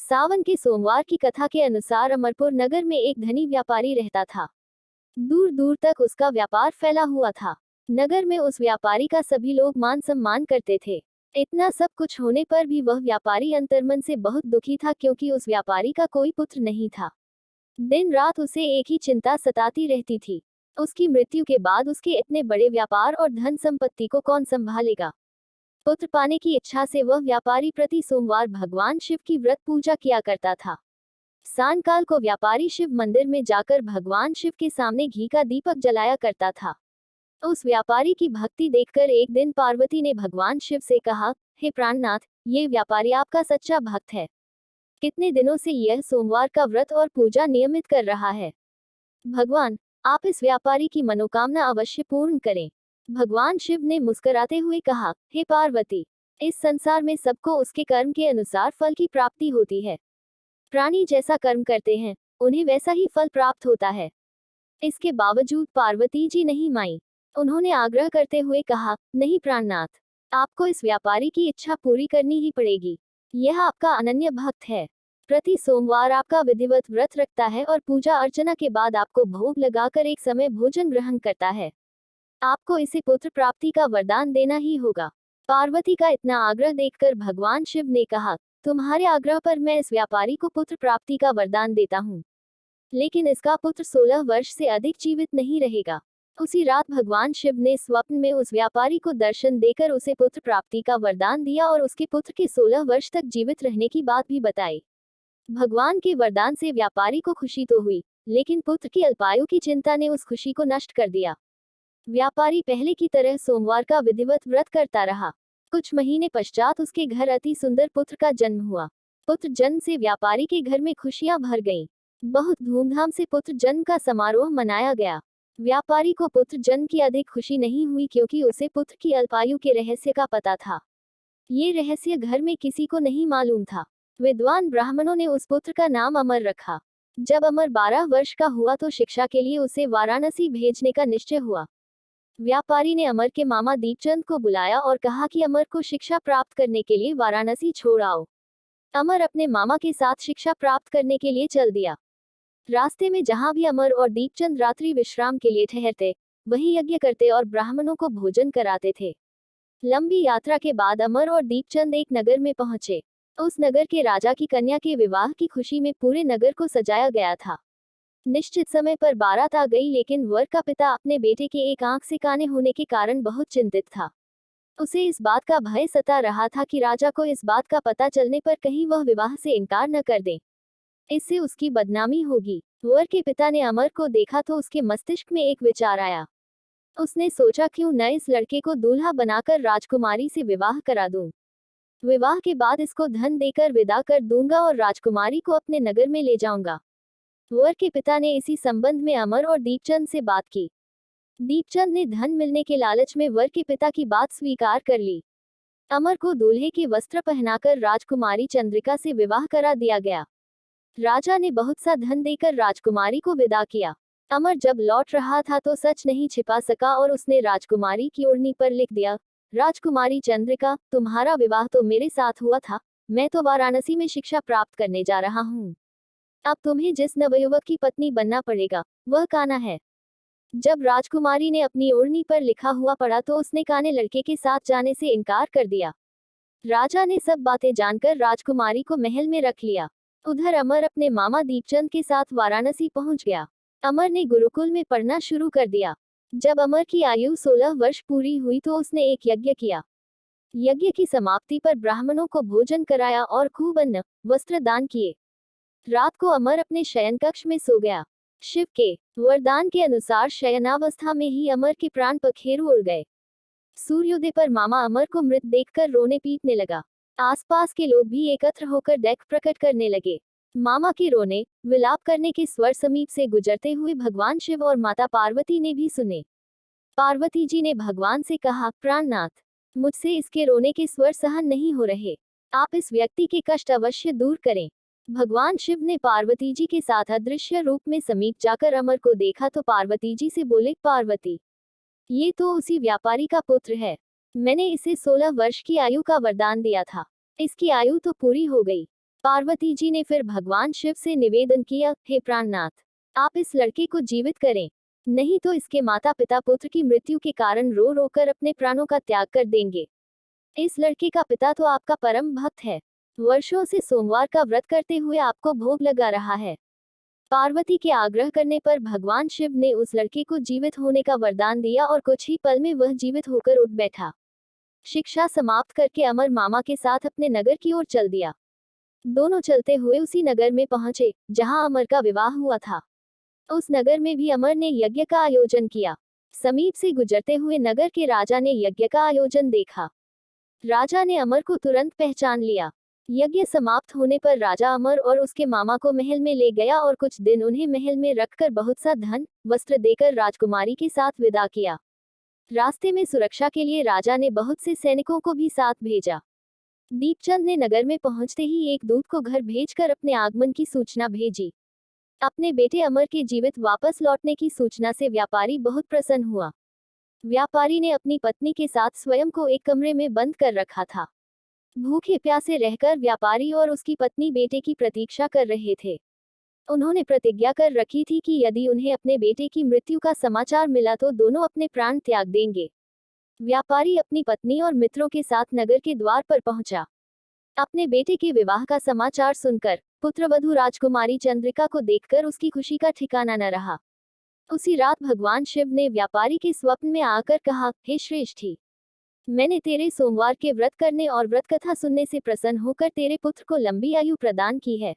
सावन के सोमवार की कथा के अनुसार अमरपुर नगर में एक धनी व्यापारी रहता था। दूर दूर तक उसका व्यापार फैला हुआ था। नगर में उस व्यापारी का सभी लोग मान सम्मान करते थे। इतना सब कुछ होने पर भी वह व्यापारी अंतर्मन से बहुत दुखी था, क्योंकि उस व्यापारी का कोई पुत्र नहीं था। दिन रात उसे एक ही चिंता सताती रहती थी। उसकी मृत्यु के बाद उसके इतने बड़े व्यापार और धन संपत्ति को कौन संभालेगा। पुत्र पाने की इच्छा से वह व्यापारी प्रति सोमवार भगवान शिव की व्रत पूजा किया करता था। सांयकाल को व्यापारी शिव मंदिर में जाकर भगवान शिव के सामने घी का दीपक जलाया करता था। उस व्यापारी की भक्ति देखकर एक दिन पार्वती ने भगवान शिव से कहा, हे प्राणनाथ, ये व्यापारी आपका सच्चा भक्त है। कितने दिनों से यह सोमवार का व्रत और पूजा नियमित कर रहा है। भगवान, आप इस व्यापारी की मनोकामना अवश्य पूर्ण करें। भगवान शिव ने मुस्कुराते हुए कहा, हे पार्वती, इस संसार में सबको उसके कर्म के अनुसार फल की प्राप्ति होती है। प्राणी जैसा कर्म करते हैं, उन्हें वैसा ही फल प्राप्त होता है। इसके बावजूद पार्वती जी नहीं मानी। उन्होंने आग्रह करते हुए कहा, नहीं प्राणनाथ, आपको इस व्यापारी की इच्छा पूरी करनी ही पड़ेगी। यह आपका अनन्य भक्त है। प्रति सोमवार आपका विधिवत व्रत रखता है और पूजा अर्चना के बाद आपको भोग लगाकर एक समय भोजन ग्रहण करता है। आपको इसे पुत्र प्राप्ति का वरदान देना ही होगा। पार्वती का इतना आग्रह देखकर भगवान शिव ने कहा, तुम्हारे आग्रह पर मैं इस व्यापारी को पुत्र प्राप्ति का वरदान देता हूँ, लेकिन इसका पुत्र 16 वर्ष से अधिक जीवित नहीं रहेगा। उसी रात भगवान शिव ने स्वप्न में उस व्यापारी को दर्शन देकर उसे पुत्र प्राप्ति का वरदान दिया और उसके पुत्र के 16 वर्ष तक जीवित रहने की बात भी बताई। भगवान के वरदान से व्यापारी को खुशी तो हुई, लेकिन पुत्र की अल्पायु की चिंता ने उस खुशी को नष्ट कर दिया। व्यापारी पहले की तरह सोमवार का विधिवत व्रत करता रहा। कुछ महीने पश्चात उसके घर अति सुंदर पुत्र का जन्म हुआ। पुत्र जन्म से व्यापारी के घर में खुशियां भर गईं। बहुत धूमधाम से पुत्र जन्म का समारोह मनाया गया। व्यापारी को पुत्र जन्म की अधिक खुशी नहीं हुई, क्योंकि उसे पुत्र की अल्पायु के रहस्य का पता था। ये रहस्य घर में किसी को नहीं मालूम था। विद्वान ब्राह्मणों ने उस पुत्र का नाम अमर रखा। जब अमर 12 वर्ष का हुआ तो शिक्षा के लिए उसे वाराणसी भेजने का निश्चय हुआ। व्यापारी ने अमर के मामा दीपचंद को बुलाया और कहा कि अमर को शिक्षा प्राप्त करने के लिए वाराणसी छोड़ आओ। अमर अपने मामा के साथ शिक्षा प्राप्त करने के लिए चल दिया। रास्ते में जहां भी अमर और दीपचंद रात्रि विश्राम के लिए ठहरते, वहीं यज्ञ करते और ब्राह्मणों को भोजन कराते थे। लंबी यात्रा के बाद अमर और दीपचंद एक नगर में पहुंचे। उस नगर के राजा की कन्या के विवाह की खुशी में पूरे नगर को सजाया गया था। निश्चित समय पर बारात आ गई, लेकिन वर का पिता अपने बेटे के एक आंख से काने होने के कारण बहुत चिंतित था। उसे इस बात का भय सता रहा था कि राजा को इस बात का पता चलने पर कहीं वह विवाह से इनकार न कर दे, इससे उसकी बदनामी होगी। वर के पिता ने अमर को देखा तो उसके मस्तिष्क में एक विचार आया। उसने सोचा, क्यों न इस लड़के को दूल्हा बनाकर राजकुमारी से विवाह करा दूं। विवाह के बाद इसको धन देकर विदा कर दूंगा और राजकुमारी को अपने नगर में ले जाऊंगा। वर के पिता ने इसी संबंध में अमर और दीपचंद से बात की। दीपचंद ने धन मिलने के लालच में वर के पिता की बात स्वीकार कर ली। अमर को दूल्हे के वस्त्र पहनाकर राजकुमारी चंद्रिका से विवाह करा दिया गया। राजा ने बहुत सा धन देकर राजकुमारी को विदा किया। अमर जब लौट रहा था तो सच नहीं छिपा सका और उसने राजकुमारी की ओढ़नी पर लिख दिया, राजकुमारी चंद्रिका, तुम्हारा विवाह तो मेरे साथ हुआ था, मैं तो वाराणसी में शिक्षा प्राप्त करने जा रहा हूँ। अब तुम्हें जिस नवयुवक की पत्नी बनना पड़ेगा, वह कान्हा है। जब राजकुमारी ने अपनी ओढ़नी पर लिखा हुआ पढ़ा तो उसने काने लड़के के साथ जाने से इनकार कर दिया। राजा ने सब बातें जानकर राजकुमारी को महल में रख लिया। उधर अमर अपने मामा दीपचंद के साथ वाराणसी पहुंच गया। अमर ने गुरुकुल में पढ़ना शुरू कर दिया। जब अमर की आयु 16 वर्ष पूरी हुई तो उसने एक यज्ञ किया। यज्ञ की समाप्ति पर ब्राह्मणों को भोजन कराया और खूब अन्न वस्त्र दान किए। रात को अमर अपने शयन कक्ष में सो गया। शिव के वरदान के अनुसार शयनावस्था में ही अमर के प्राण पखेरु उड़ गए। सूर्योदय पर मामा अमर को मृत देखकर रोने पीटने लगा। आसपास के लोग भी एकत्र होकर दुख प्रकट करने लगे। मामा के रोने विलाप करने के स्वर समीप से गुजरते हुए भगवान शिव और माता पार्वती ने भी सुने। पार्वती जी ने भगवान से कहा, प्राणनाथ, मुझसे इसके रोने के स्वर सहन नहीं हो रहे, आप इस व्यक्ति के कष्ट अवश्य दूर करें। भगवान शिव ने पार्वती जी के साथ अदृश्य रूप में समीप जाकर अमर को देखा तो पार्वती जी से बोले, पार्वती, ये तो उसी व्यापारी का पुत्र है। मैंने इसे 16 वर्ष की आयु का वरदान दिया था, इसकी आयु तो पूरी हो गई। पार्वती जी ने फिर भगवान शिव से निवेदन किया, हे प्राणनाथ, आप इस लड़के को जीवित करें, नहीं तो इसके माता पिता पुत्र की मृत्यु के कारण रो रो कर अपने प्राणों का त्याग कर देंगे। इस लड़के का पिता तो आपका परम भक्त है, वर्षों से सोमवार का व्रत करते हुए आपको भोग लगा रहा है। पार्वती के आग्रह करने पर भगवान शिव ने उस लड़के को जीवित होने का वरदान दिया और कुछ ही पल में वह जीवित होकर उठ बैठा। शिक्षा समाप्त करके अमर मामा के साथ अपने नगर की ओर चल दिया। दोनों चलते हुए उसी नगर में पहुंचे जहां अमर का विवाह हुआ था। उस नगर में भी अमर ने यज्ञ का आयोजन किया। समीप से गुजरते हुए नगर के राजा ने यज्ञ का आयोजन देखा। राजा ने अमर को तुरंत पहचान लिया। यज्ञ समाप्त होने पर राजा अमर और उसके मामा को महल में ले गया और कुछ दिन उन्हें महल में रखकर बहुत सा धन वस्त्र देकर राजकुमारी के साथ विदा किया। रास्ते में सुरक्षा के लिए राजा ने बहुत से सैनिकों को भी साथ भेजा। दीपचंद ने नगर में पहुंचते ही एक दूत को घर भेजकर अपने आगमन की सूचना भेजी। अपने बेटे अमर के जीवित वापस लौटने की सूचना से व्यापारी बहुत प्रसन्न हुआ। व्यापारी ने अपनी पत्नी के साथ स्वयं को एक कमरे में बंद कर रखा था। भूखे प्यासे रहकर व्यापारी और उसकी पत्नी बेटे की प्रतीक्षा कर रहे थे। उन्होंने प्रतिज्ञा कर रखी थी कि यदि उन्हें अपने बेटे की मृत्यु का समाचार मिला तो दोनों अपने प्राण त्याग देंगे। व्यापारी अपनी पत्नी और मित्रों के साथ नगर के द्वार पर पहुंचा। अपने बेटे के विवाह का समाचार सुनकर पुत्रवधू राजकुमारी चंद्रिका को देखकर उसकी खुशी का ठिकाना न रहा। उसी रात भगवान शिव ने व्यापारी के स्वप्न में आकर कहा, हे श्रेष्ठी, मैंने तेरे सोमवार के व्रत करने और व्रत कथा सुनने से प्रसन्न होकर तेरे पुत्र को लंबी आयु प्रदान की है।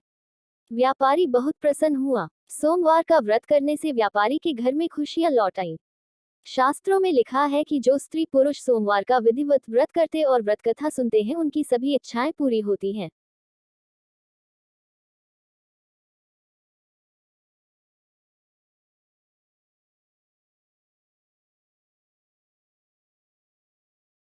व्यापारी बहुत प्रसन्न हुआ। सोमवार का व्रत करने से व्यापारी के घर में खुशियां लौट आईं। शास्त्रों में लिखा है कि जो स्त्री पुरुष सोमवार का विधिवत व्रत करते और व्रत कथा सुनते हैं उनकी सभी इच्छाएं पूरी होती हैं।